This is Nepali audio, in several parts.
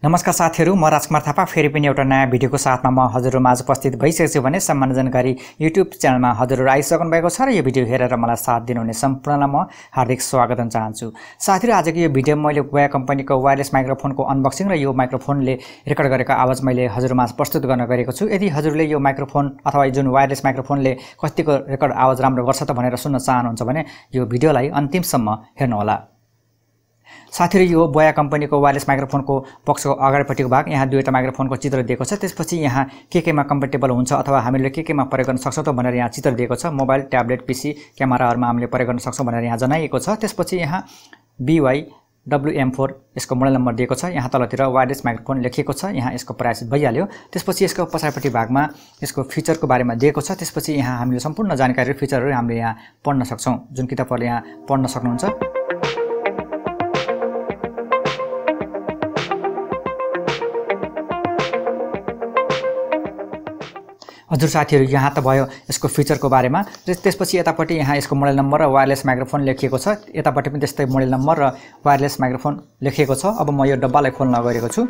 नमस्कार साथीहरु, म राजकुमार थापा फेरि पनि एउटा नयाँ भिडियोको साथमा म हजुरहरुमाझ उपस्थित भइसकेको छु भने सम्मान जानकारी युट्युब च्यानलमा हजुरहरु आइसक्नु भएको छ र यो भिडियो हेरेर मलाई साथ दिनुहुने सम्पूर्णलाई म हार्दिक स्वागत गर्न चाहन्छु। साथीहरु, आजको यो भिडियोमा मैले बोया कम्पनीको वायरलेस माइक्रोफोनको अनबक्सिङ र यो माइक्रोफोनले रेकर्ड गरेको आवाज मैले हजुरहरुमाझ प्रस्तुत गर्न गएको छु। यदि हजुरले यो माइक्रोफोन अथवा जुन वायरलेस माइक्रोफोनले कतिको रेकर्ड आवाज राम्रो गर्छ त भनेर सुन्न चाहनुहुन्छ भने यो भिडियोलाई अन्तिमसम्म हेर्नुहोला। साथीहरु, यो बोया कम्पनीको वायरलेस माइक्रोफोनको बक्सको अगाडिपट्टिको भाग यहाँ दुईटा माइक्रोफोनको चित्र दिएको छ। त्यसपछि यहाँ केमा कम्पेटेबल हुन्छ अथवा हामीले केमा प्रयोग गर्न सक्छौं त भनेर यहाँ चित्र दिएको छ। मोबाइल, ट्याब्लेट, पीसी, क्यामेराहरुमा हामीले प्रयोग गर्न सक्छौं भनेर यहाँ जनाइएको छ। त्यसपछि यहाँ WM4 यसको मोडल नम्बर दिएको छ। यहाँ तलतिर वायरलेस माइक्रोफोन लेखिएको छ। यहाँ यसको प्राइस भइहाल्यो। त्यसपछि यसको पछाडिपट्टि भागमा यसको फिचरको बारेमा दिएको छ। त्यसपछि यहाँ हामीले सम्पूर्ण जानकारी र फिचरहरु हामीले यहाँ पढ्न सक्छौं, जुन कि तपाईहरुले यहाँ पढ्न सक्नुहुन्छ। हजुर साथीहरु, यहाँ त भयो यसको फिचरको बारेमा। त्यसपछि यतापट्टि यहाँ यसको मोडल नम्बर र वायरलेस माइक्रोफोन लेखिएको छ। यतापट्टि पनि त्यस्तै मोडल नम्बर र वायरलेस माइक्रोफोन लेखिएको छ। अब म यो डब्बालाई खोल्न गएको छु।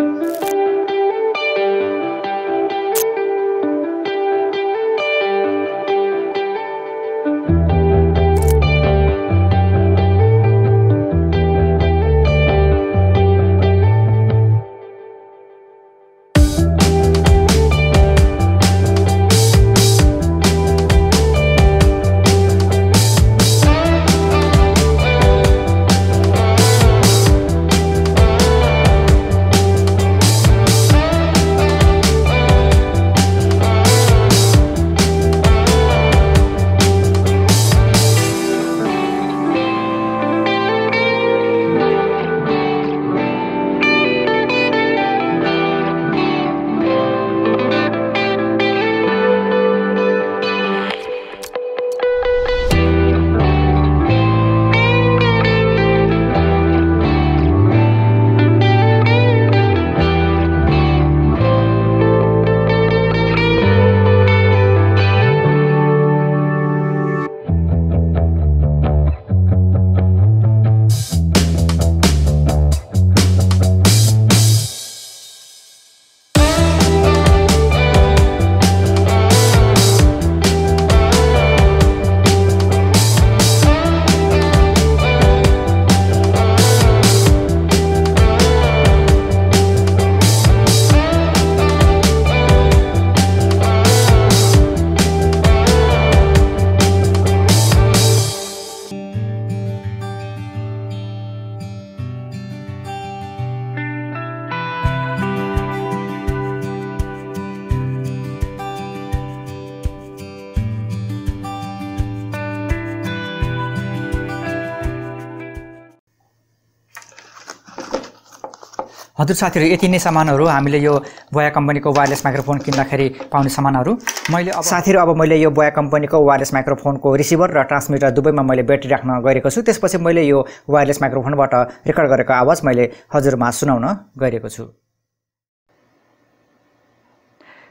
हजुर साथीहरु, यति नै सामानहरु हामीले यो बोया कम्पनीको वायरलेस माइक्रोफोन किन्दाखेरि पाउने सामानहरु। अब मैले यो बोया कम्पनीको वायरलेस माइक्रोफोनको रिसिभर र ट्रान्समिटर दुवैमा मैले ब्याट्री राख्न गएको छु। त्यसपछि मैले यो वायरलेस माइक्रोफोनबाट रेकर्ड गरेको आवाज मैले हजुरहरुमा सुनाउन गएको छु।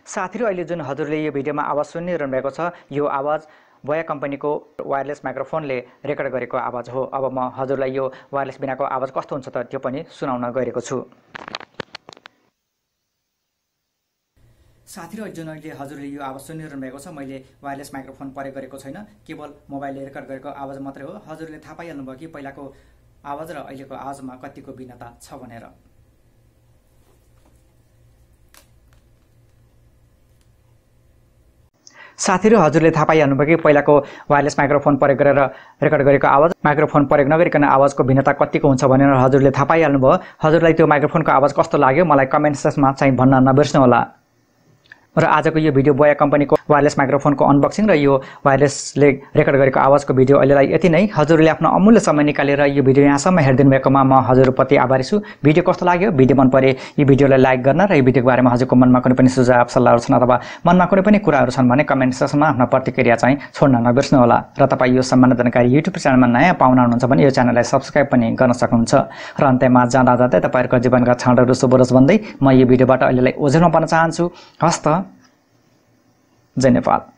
साथीहरु, अहिले जुन हजुरले यो भिडियोमा आवाज सुनिरहनु भएको छ, यो आवाज बोया कम्पनीको वायरलेस माइक्रोफोनले रेकर्ड गरेको आवाज हो। अब म हजुरलाई यो वायरलेस बिनाको आवाज कस्तो हुन्छ त त्यो पनि सुनाउन गएको छु। साथीहरु, जुन अहिले हजुरले यो आवाज सुनिरहनु भएको छ, मैले वायरलेस माइक्रोफोन प्रयोग गरेको छैन, केवल मोबाइलले रेकर्ड गरेको आवाज मात्रै हो। हजुरले थाहा पाइहाल्नुभयो कि पहिलाको आवाज र अहिलेको आवाजमा कतिको भिन्नता छ भनेर। साथीहरु, हजुरले थाहा पाइहाल्नुभयो कि पहिलाको वायरलेस माइक्रोफोन प्रयोग गरेर रेकर्ड गरेको आवाज माइक्रोफोन प्रयोग नगरिकन आवाजको भिन्नता कतिको हुन्छ भनेर हजुरले थाहा पाइहाल्नुभयो। हजुरलाई त्यो माइक्रोफोनको आवाज कस्तो लाग्यो मलाई कमेन्ट सेक्सनमा चाहिँ भन्न नबिर्सनु होला। र आजको यो भिडियो बोया कम्पनीको वायरलेस माइक्रोफोनको अनबक्सिङ र यो वायरलेसले रेकर्ड गरेको आवाजको भिडियो अहिलेलाई यति नै। हजुरले आफ्नो अमूल्य समय निकालेर यो भिडियो यहाँसम्म हेर्दिनु भएकोमा म हजुरप्रति आभारी छु। भिडियो कस्तो लाग्यो, भिडियो मन परे यो भिडियोलाई लाइक गर्न र यो भिडियोको बारेमा हजुरको मनमा कुनै पनि सुझाव सल्लाहहरु छन् अथवा मनमा कुनै पनि कुराहरु छन् भने कमेन्ट सेक्सनमा आफ्नो प्रतिक्रिया चाहिँ छोड्न नबिर्सनु होला। र तपाई यो सम्मान जानकारी युट्युब च्यानलमा नयाँ पाउन हुनुहुन्छ भने यो च्यानललाई सब्स्क्राइब पनि गर्न सक्नुहुन्छ। र अन्त्यमा जाँदा जाँदै तपाईहरुको जीवनका क्षणहरु शुभ रहोस् भन्दै म यो भिडियोबाट अहिलेलाई ओझेलमा पर्न चाहन्छु। हस्त। जय नेपाल।